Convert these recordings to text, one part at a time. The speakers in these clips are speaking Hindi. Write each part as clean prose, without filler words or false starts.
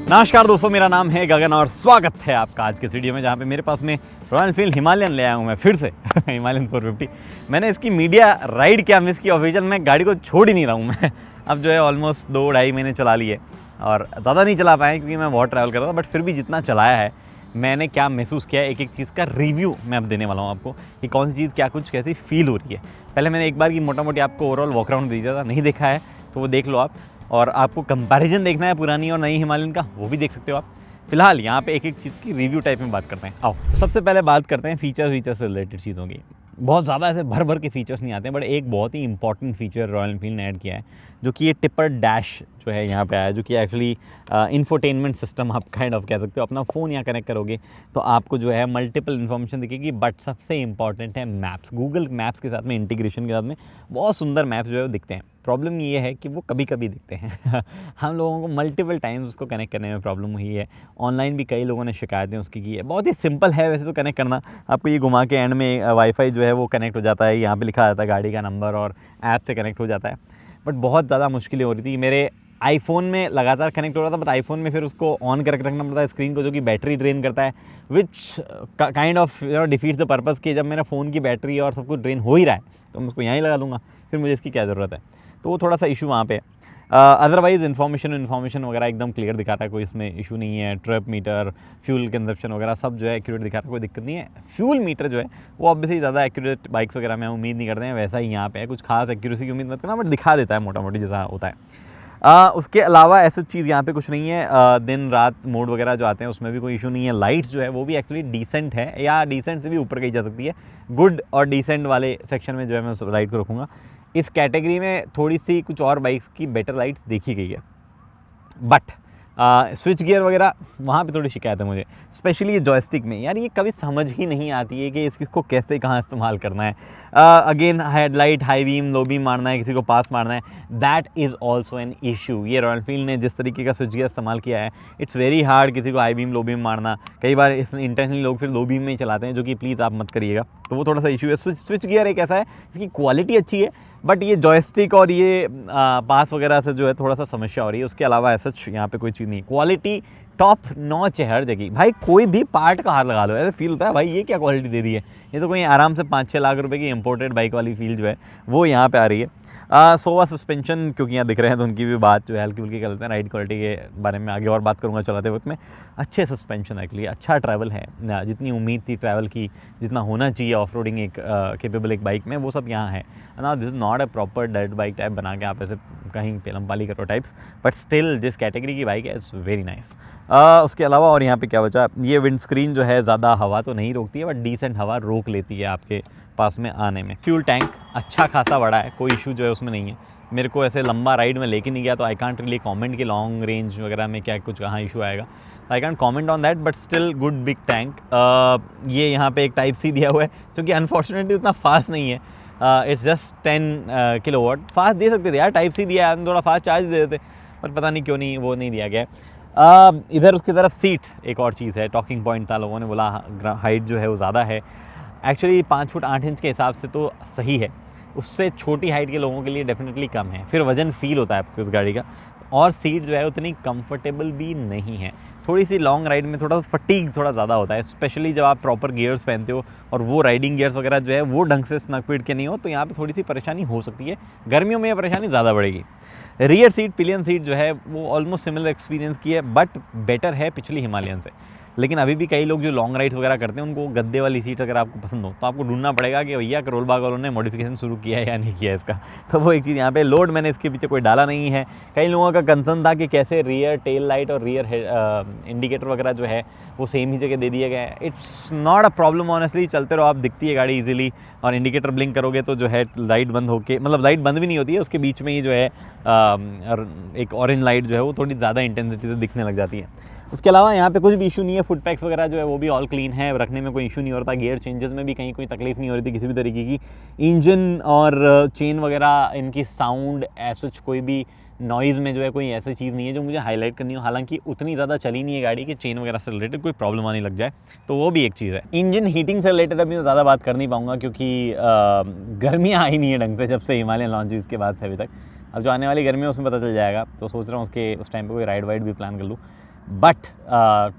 नमस्कार दोस्तों, मेरा नाम है गगन और स्वागत है आपका आज के वीडियो में, जहाँ पे मेरे पास में रॉयल एनफील्ड हिमालयन ले आया हूँ मैं फिर से हिमालयन 450। मैंने इसकी मीडिया राइड क्या मिस की ऑफिशियल, मैं गाड़ी को छोड़ ही नहीं रहा हूँ मैं। अब जो है ऑलमोस्ट 2-2.5 महीने चला लिए और ज़्यादा नहीं चला पाए क्योंकि मैं बहुत ट्रैवल कर रहा था, बट फिर भी जितना चलाया है मैंने क्या महसूस किया है, एक एक चीज़ का रिव्यू मैं अब देने वाला हूँ आपको कि कौन सी चीज़ क्या कुछ कैसी फील हो रही है। पहले मैंने एक बार की मोटा मोटी आपको ओवरऑल वॉक अराउंड दे दिया था, नहीं देखा है तो वो देख लो आप, और आपको कंपैरिजन देखना है पुरानी और नई हिमालयन का, वो भी देख सकते हो आप। फिलहाल यहाँ पे एक एक चीज़ की रिव्यू टाइप में बात करते हैं। आओ तो सबसे पहले बात करते हैं फीचर से रिलेटेड चीज़ों की। बहुत ज़्यादा ऐसे भर भर के फीचर्स नहीं आते हैं, बट एक बहुत ही इंपॉर्टेंट फीचर रॉयल एनफील्ड ने ऐड किया है, जो कि ये टिपर डैश जो है यहाँ पे आया, जो कि एक्चुअली इंफोटेनमेंट सिस्टम आप काइंड ऑफ कह सकते हो। अपना फ़ोन यहाँ कनेक्ट करोगे तो आपको जो है मल्टीपल इन्फॉर्मेशन दिखेगी, बट सबसे इंपॉर्टेंट है मैप्स। गूगल मैप्स के साथ में इंटीग्रेशन के साथ में बहुत सुंदर मैप्स जो है वो दिखते हैं। प्रॉब्लम ये है कि वो कभी कभी दिखते हैं हम लोगों को मल्टीपल टाइम्स उसको कनेक्ट करने में प्रॉब्लम हुई है। ऑनलाइन भी कई लोगों ने शिकायतें उसकी की है। बहुत ही सिंपल है वैसे तो कनेक्ट करना, आपको ये घुमा के एंड में वाईफाई जो है वो कनेक्ट हो जाता है, यहाँ पे लिखा जाता है गाड़ी का नंबर और ऐप से कनेक्ट हो जाता है। बट बहुत ज़्यादा मुश्किलें हो रही थी। मेरे आईफोन में लगातार कनेक्ट हो रहा था, बट आईफोन में फिर उसको ऑन करके रखना पड़ता है स्क्रीन को, जो कि बैटरी ड्रेन करता है, which kind of defeats the purpose कि जब मेरा फ़ोन की बैटरी और सब कुछ ड्रेन हो ही रहा है तो मैं उसको यहीं लगा दूंगा, फिर मुझे इसकी क्या ज़रूरत है। तो वो थोड़ा सा इशू वहाँ पे है। अदरवाइज़ इन्फॉर्मेशन वगैरह एकदम क्लियर दिखाता है, कोई इसमें इशू नहीं है। ट्रिप मीटर, फ्यूल कंजप्शन वगैरह सब जो है एक्यूरेट दिखाता है, कोई दिक्कत नहीं है। फ्यूल मीटर जो है वो ऑब्वियसली ज़्यादा एक्यूरेट बाइक्स वगैरह में हम उम्मीद नहीं करते हैं, वैसा ही यहाँ पे है। कुछ खास एक्यूरेसी की उम्मीद मत करना, बट दिखा देता है मोटा मोटी जैसा होता है। उसके अलावा ऐसी चीज़ यहाँ पे कुछ नहीं है। दिन रात मोड वगैरह जो आते हैं उसमें भी कोई इशू नहीं है। लाइट्स जो है वो भी एक्चुअली डिसेंट है, या डिसेंट से भी ऊपर कही जा सकती है। गुड और डिसेंट वाले सेक्शन में जो है मैं उस लाइट को रखूँगा। इस कैटेगरी में थोड़ी सी कुछ और बाइक्स की बेटर लाइट्स देखी गई है, बट स्विच गियर वगैरह वहाँ पे थोड़ी शिकायत है मुझे, स्पेशली ये जॉयस्टिक में। यार ये कभी समझ ही नहीं आती है कि इसको कैसे कहाँ इस्तेमाल करना है। Again headlight, high beam, low beam मारना है, किसी को पास मारना है, that is also an issue. ये रॉयल एनफील्ड ने जिस तरीके का स्विच गियर इस्तेमाल किया है, इट्स वेरी हार्ड किसी को हाई बीम लो बीम मारना। कई बार इस इंटेंशनली लोग फिर लो बीम में ही चलाते हैं, जो कि प्लीज़ आप मत करिएगा। तो वो थोड़ा सा इशू है। स्विच गियर एक ऐसा है इसकी क्वालिटी अच्छी है, बट ये जॉयस्टिक और ये पास वगैरह से जो है थोड़ा सा समस्या हो रही है। उसके अलावा ऐसा यहाँ पे कोई चीज़ नहीं। क्वालिटी टॉप नॉच है हर जगह भाई, कोई भी पार्ट का हाथ लगा लो ऐसे फील होता है भाई ये क्या क्वालिटी दे दी है। ये तो कोई आराम से 5-6 लाख रुपए की इंपोर्टेड बाइक वाली फील जो है वो यहाँ पे आ रही है। सोवा सस्पेंशन क्योंकि यहाँ दिख रहे हैं तो उनकी भी बात जो है हल्की फुल्की कर लेते हैं। राइड क्वालिटी के बारे में आगे और बात करूँगा चलाते वक्त में। अच्छे सस्पेंशन एक्चुअली, अच्छा ट्रैवल है, जितनी उम्मीद थी ट्रैवल की, जितना होना चाहिए ऑफ रोडिंग एक केपेबल एक बाइक में, वो सब यहाँ है ना। This is not a proper dirt bike type बना के आप ऐसे कहीं पेलम पाली करो टाइप्स, बट स्टिल जिस कैटेगरी की बाइक है इट्स वेरी नाइस। उसके अलावा और यहाँ पे क्या बचा, ये विंड स्क्रीन जो है ज़्यादा हवा तो नहीं रोकती है, बट डिसेंट हवा रोक लेती है आपके पास में आने में। फ्यूल टैंक अच्छा खासा बड़ा है, कोई इशू जो है उसमें नहीं है। मेरे को ऐसे लंबा राइड में लेके नहीं गया तो आई कांट रियली कमेंट कि लॉन्ग रेंज वगैरह में क्या कुछ कहाँ इशू आएगा। I can't comment on that, but still good big tank. ये यहाँ पे एक टाइप सी दिया हुआ है जो कि अनफॉर्चुनेटली उतना फास्ट नहीं है। It's just 10 kilowatt. फास्ट दे सकते थे यार, टाइप सी दिया है, थोड़ा फास्ट चार्ज दे देते, पर पता नहीं क्यों नहीं वो नहीं दिया गया है। इधर उसकी तरफ सीट एक और चीज़ है, टॉकिंग पॉइंट था, लोगों ने बोला हाइट जो है वो ज़्यादा है। एक्चुअली 5 फुट 8 इंच के हिसाब से तो सही है, उससे छोटी हाइट के लोगों के लिए डेफिनेटली कम है। फिर वजन फील होता है आपको उस गाड़ी का, और सीट जो है उतनी कंफर्टेबल भी नहीं है। थोड़ी सी लॉन्ग राइड में थोड़ा फटीग थोड़ा ज़्यादा होता है, स्पेशली जब आप प्रॉपर गियर्स पहनते हो और वो राइडिंग गियर्स वगैरह जो है वो ढंग से स्नक फिट के नहीं हो, तो यहाँ पे थोड़ी सी परेशानी हो सकती है। गर्मियों में ये परेशानी ज़्यादा बढ़ेगी। रियर सीट, पिलियन सीट जो है वो ऑलमोस्ट सिमिलर एक्सपीरियंस की है, बट बेटर है पिछली हिमालयन से। लेकिन अभी भी कई लोग जो लॉन्ग राइड्स वगैरह करते हैं उनको गद्दे वाली सीट अगर आपको पसंद हो तो आपको ढूंढना पड़ेगा कि भैया करोल बाग वालों ने मॉडिफिकेशन शुरू किया है या नहीं किया है इसका। तो वो एक चीज़ यहाँ पे, लोड मैंने इसके पीछे कोई डाला नहीं है। कई लोगों का कंसर्न था कि कैसे रियर टेल लाइट और रियर इंडिकेटर वगैरह जो है वो सेम ही जगह दे दिया गया है। It's not a problem honestly, चलते रहो आप, दिखती है गाड़ी ईजिली। और इंडिकेटर ब्लिंक करोगे तो जो है लाइट बंद होके, मतलब लाइट बंद भी नहीं होती है, उसके बीच में ही जो है एक ऑरेंज लाइट जो है वो थोड़ी ज़्यादा इंटेंसिटी से दिखने लग जाती है। उसके अलावा यहाँ पे कुछ भी इशू नहीं है। फुट पैक्स वगैरह जो है वो भी ऑल क्लीन है, रखने में कोई इशू नहीं हो रहा था। गियर चेंजेस में भी कहीं कोई तकलीफ नहीं हो रही थी किसी भी तरीके की। इंजन और चेन वगैरह इनकी साउंड ऐसा कोई भी नॉइज़ में जो है कोई ऐसी चीज़ नहीं है जो मुझे हाईलाइट करनी हो। हालांकि उतनी ज़्यादा चली नहीं है गाड़ी कि चेन वगैरह से रिलेटेड कोई प्रॉब्लम आने लग जाए, तो वो भी एक चीज़ है। इंजन हीटिंग से रिलेटेड अभी मैं ज़्यादा बात कर नहीं पाऊँगा क्योंकि गर्मियाँ आई नहीं है ढंग से जब से हिमालयन लॉन्च हुई उसके बाद से अभी तक। अब जो आने वाली गर्मी है उसमें पता चल जाएगा, तो सोच रहा हूँ उस टाइम पर कोई राइड वाइड भी प्लान कर लूँ। बट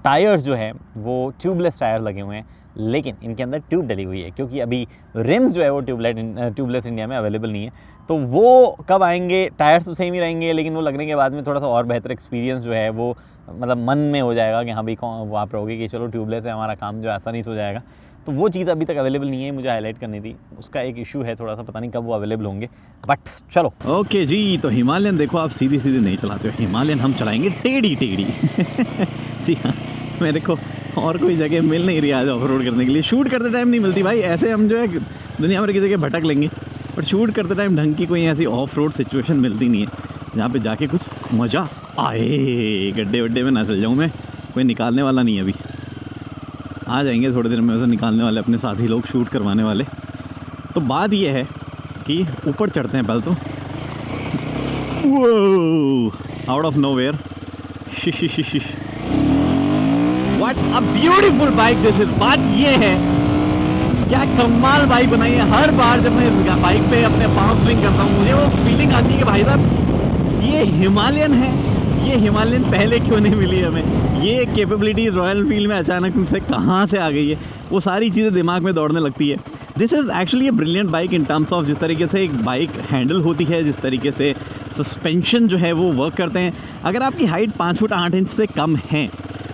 टायर्स जो है वो ट्यूबलेस टायर लगे हुए हैं, लेकिन इनके अंदर ट्यूब डली हुई है क्योंकि अभी रिम्स जो है वो ट्यूबलेस इंडिया में अवेलेबल नहीं है। तो वो कब आएंगे, टायर्स तो सेम ही रहेंगे लेकिन वो लगने के बाद में थोड़ा सा और बेहतर एक्सपीरियंस जो है वो मतलब मन में हो जाएगा कि हाँ भाई वो आप रहोगे कि चलो ट्यूबलेस है, हमारा काम जो आसानी से हो जाएगा। तो वो चीज़ अभी तक अवेलेबल नहीं है, मुझे हाईलाइट करनी थी, उसका एक इशू है थोड़ा सा, पता नहीं कब वो अवेलेबल होंगे, बट चलो। ओके जी, तो हिमालयन देखो आप सीधी सीधी नहीं चलाते हो, हिमालयन हम चलाएंगे टेढ़ी टेढ़ी। जी हाँ, मेरे को और कोई जगह मिल नहीं रही आज ऑफ रोड करने के लिए। शूट करते टाइम नहीं मिलती भाई, ऐसे हम जो है दुनिया भर की जगह भटक लेंगे, पर शूट करते टाइम ढंग की कोई ऐसी ऑफ रोड सिचुएशन मिलती नहीं है जहाँ पे जाके कुछ मज़ा आए। गड्ढे वड्ढे में ना चल जाऊँ मैं, कोई निकालने वाला नहीं है अभी, आ जाएंगे थोड़ी देर में वैसे निकालने वाले अपने साथी लोग, शूट करवाने वाले। तो बात ये है कि ऊपर चढ़ते हैं पहले तो, out of nowhere, what a beautiful bike this is. बात ये है क्या कमाल बाइक बनाई है। हर बार जब मैं बाइक पे अपने पाँव स्विंग करता हूँ मुझे वो फीलिंग आती है कि भाई साहब ये हिमालयन है, ये हिमालयन पहले क्यों नहीं मिली हमें, ये कैपेबिलिटीज़ रॉयल एनफील्ड में अचानक से कहाँ से आ गई है, वो सारी चीज़ें दिमाग में दौड़ने लगती है। This is actually a brilliant bike in terms of जिस तरीके से एक बाइक हैंडल होती है, जिस तरीके से सस्पेंशन जो है वो वर्क करते हैं। अगर आपकी हाइट 5 फुट 8 इंच से कम है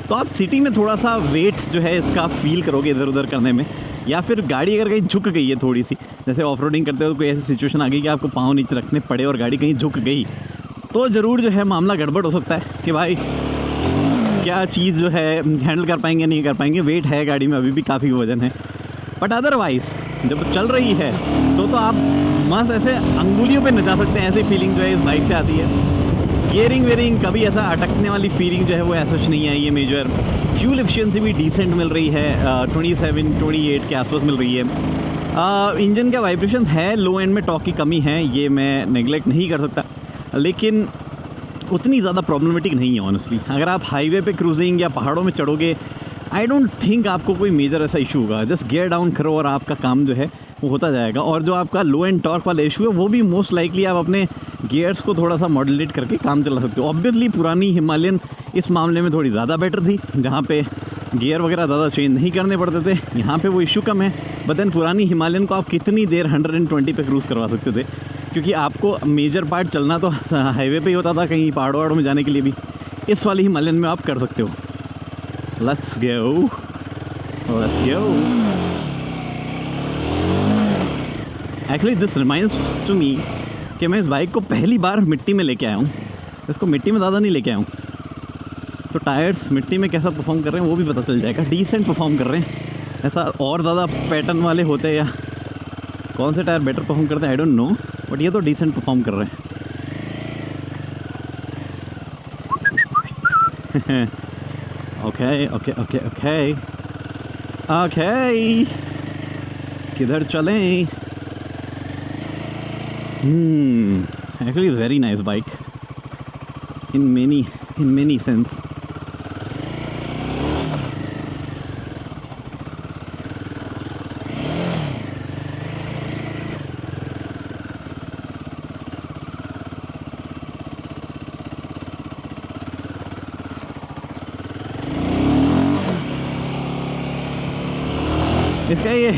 तो आप सिटी में थोड़ा सा वेट जो है इसका फील करोगे इधर उधर करने में, या फिर गाड़ी अगर कहीं झुक गई है थोड़ी सी, जैसे ऑफ रोडिंग करते हो तो कोई ऐसी सिचुएशन आ गई कि आपको पाँव नीचे रखने पड़े और गाड़ी कहीं झुक गई, तो ज़रूर जो है मामला गड़बड़ हो सकता है कि भाई क्या चीज़ जो है हैंडल कर पाएंगे नहीं कर पाएंगे। वेट है गाड़ी में, अभी भी काफ़ी वजन है, बट अदरवाइज़ जब चल रही है तो आप मस्त ऐसे अंगुलियों पे नचा सकते हैं। ऐसी फीलिंग जो है इस बाइक से आती है। गियरिंग वेयरिंग कभी ऐसा अटकने वाली फीलिंग जो है वो ऐसा कुछ नहीं आई है मेजर। फ्यूल एफिशिएंसी भी डिसेंट मिल रही है, 27-28 के आसपास मिल रही है। इंजन का वाइब्रेशन है, लो एंड में टॉर्क की कमी है, ये मैं नेगलेक्ट नहीं कर सकता, लेकिन उतनी ज़्यादा प्रॉब्लमेटिक नहीं है ऑनेस्टली। अगर आप हाईवे पे क्रूजिंग या पहाड़ों में चढ़ोगे, आई डोंट थिंक आपको कोई मेजर ऐसा इशू होगा। जस्ट गियर डाउन करो और आपका काम जो है वो होता जाएगा। और जो आपका लो एंड टॉर्क वाला इशू है वो भी मोस्ट लाइकली आप अपने गियर्स को थोड़ा सा मॉड्यूलेट करके काम चला सकते हो। ऑब्वियसली पुरानी हिमालयन इस मामले में थोड़ी ज़्यादा बेटर थी, जहाँ पे गियर वगैरह ज़्यादा चेंज नहीं करने पड़ते थे, यहाँ पे वो इशू कम है। बट देन पुरानी हिमालयन को आप कितनी देर 120 पे क्रूज़ करवा सकते थे, क्योंकि आपको मेजर पार्ट चलना तो हाईवे पे ही होता था, कहीं पहाड़ों वहाड़ों में जाने के लिए भी इस वाली हिमालयन में आप कर सकते हो। Let's go. Actually this reminds to me कि मैं इस बाइक को पहली बार मिट्टी में लेके आया हूँ। इसको मिट्टी में ज़्यादा नहीं लेके आया हूँ, तो टायर्स मिट्टी में कैसा परफॉर्म कर रहे हैं वो भी पता चल जाएगा। डिसेंट परफॉर्म कर रहे हैं, ऐसा और ज़्यादा पैटर्न वाले होते हैं या कौन से टायर बेटर परफॉर्म करते हैं आई डोंट नो, बट ये तो डिसेंट परफॉर्म कर रहे हैं। Okay okay okay okay okay, किधर चलें? Actually very nice bike in many sense. इसका ये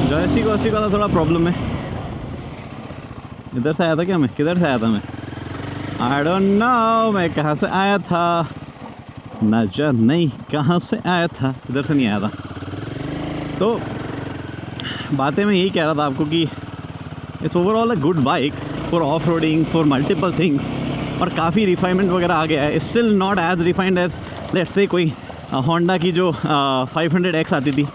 जॉयस्टिक वॉस्टिक वाला थोड़ा प्रॉब्लम है। इधर से आया था क्या मैं? किधर से आया था मैं? आई डोंट नो मैं कहाँ से आया था, नजर नहीं कहाँ से आया था, इधर से नहीं आया था। तो बातें मैं यही कह रहा था आपको कि it's overall a good bike for off roading, for multiple things, और काफ़ी रिफाइनमेंट वगैरह आ गया है। Still not as refined as let's say कोई होंडा की जो 500X आती थी,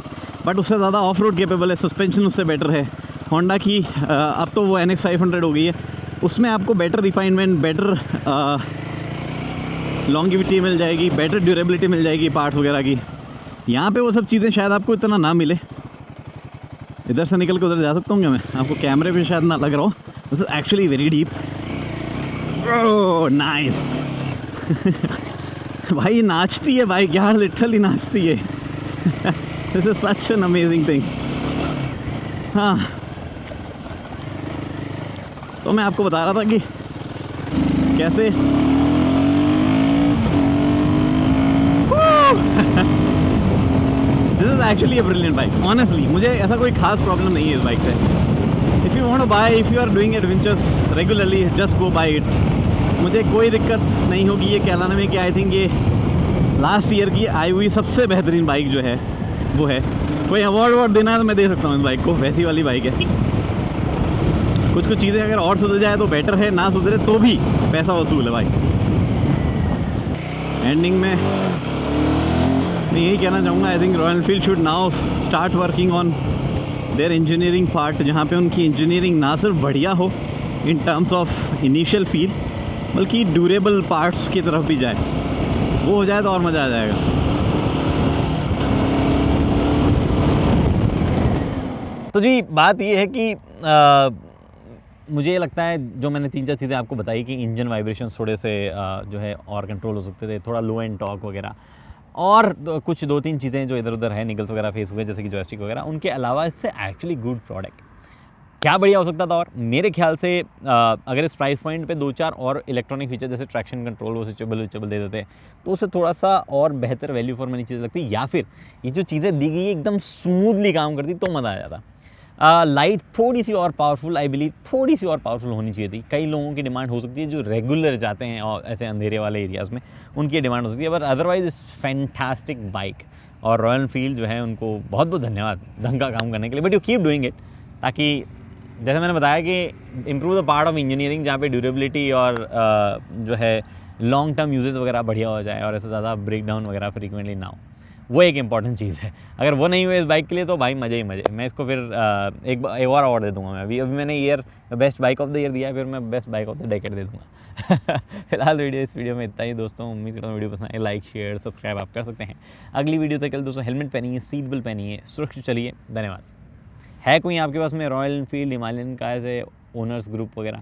बट उससे ज़्यादा ऑफ रोड केपेबल है, सस्पेंशन उससे बेटर है। होंडा की अब तो वो NX 500 हो गई है, उसमें आपको बेटर रिफाइनमेंट, बेटर लॉन्गिविटी मिल जाएगी, बेटर ड्यूरेबिलिटी मिल जाएगी पार्ट्स वगैरह की। यहाँ पे वो सब चीज़ें शायद आपको इतना ना मिले। इधर से निकल के उधर जा सकता हूँ क्या मैं? आपको कैमरे पे शायद ना लग रहा हो, this is actually very deep. Oh nice. भाई नाचती है बाइक यार, लिटरली नाचती है। This is such an amazing thing. हाँ, तो मैं आपको बता रहा था कि कैसे this is actually a brilliant bike. Honestly मुझे ऐसा कोई खास प्रॉब्लम नहीं है इस बाइक से। If you want to buy, if you are doing adventures regularly, just go buy it. मुझे कोई दिक्कत नहीं होगी ये कहलाने में कि आई थिंक ये लास्ट ईयर की आई हुई सबसे बेहतरीन बाइक जो है वो है। कोई अवार्ड वॉर्ड देना है तो मैं दे सकता हूँ इस बाइक को, वैसी वाली बाइक है। कुछ कुछ चीज़ें अगर और सुधर जाए तो बेटर है, ना सुधरे तो भी पैसा वसूल है भाई। एंडिंग में मैं यही कहना चाहूँगा, I think royal Enfield should now start working on their engineering part, जहाँ पे उनकी इंजीनियरिंग ना सिर्फ बढ़िया हो in terms of initial feel, बल्कि ड्यूरेबल पार्ट्स की तरफ भी जाए। वो हो जाए तो और मज़ा आ जाएगा। तो जी बात ये है कि मुझे लगता है जो मैंने 3-4 चीज़ें आपको बताई कि इंजन वाइब्रेशंस थोड़े से जो है और कंट्रोल हो सकते थे, थोड़ा लो एंड टॉर्क वगैरह, और कुछ 2-3 चीज़ें जो इधर उधर है निगल्स वगैरह फेस हुए जैसे कि जॉयस्टिक वगैरह, उनके अलावा इससे एक्चुअली गुड प्रोडक्ट क्या बढ़िया हो सकता था। और मेरे ख्याल से अगर इस प्राइस पॉइंट पे 2-4 और इलेक्ट्रॉनिक फीचर जैसे ट्रैक्शन कंट्रोल वो स्विचेबल दे देते तो उससे थोड़ा सा और बेहतर वैल्यू फॉर मनी चीज़ें लगती, या फिर ये जो चीज़ें दी गई एकदम स्मूथली काम करती तो मज़ा आ जाता। लाइट थोड़ी सी और पावरफुल, आई बिलीव थोड़ी सी और पावरफुल होनी चाहिए थी। कई लोगों की डिमांड हो सकती है जो रेगुलर जाते हैं और ऐसे अंधेरे वाले एरियाज़ में, उनकी डिमांड हो सकती है। बट अदरवाइज इस फैंटास्टिक बाइक, और रॉयल एनफील्ड जो है उनको बहुत बहुत धन्यवाद ढंग का काम करने के लिए। But you keep doing it, ताकि जैसे मैंने बताया कि improve the part of engineering, जहाँ पे ड्यूरेबिलिटी और जो है लॉन्ग टर्म यूजेस वगैरह बढ़िया हो जाए और ऐसे ज़्यादा ब्रेक डाउन वगैरह फ्रीक्वेंटली ना हो, वो एक इंपॉर्टेंट चीज़ है। अगर वो नहीं हुए इस बाइक के लिए तो भाई मज़े ही मज़े। मैं इसको फिर एक और अवार्ड दे दूँगा। मैं अभी मैंने year best bike of the year दिया है, फिर मैं best bike of the decade दे दूँगा। फिलहाल इस वीडियो में इतना ही दोस्तों। उम्मीद करता हूँ वीडियो पसंद आए। लाइक शेयर सब्सक्राइब आप कर सकते हैं। अगली वीडियो तक दोस्तों हेलमेट पहनिए, सीट बेल्ट पहनिए, सुरक्षित चलिए। धन्यवाद। है कोई आपके पास में रॉयल एनफील्ड हिमालयन का ऐसे ओनर्स ग्रुप वगैरह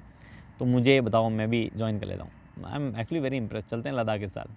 तो मुझे बताओ, मैं भी ज्वाइन कर लेता हूँ। I am actually very Impress. चलते हैं लद्दाख इस साल।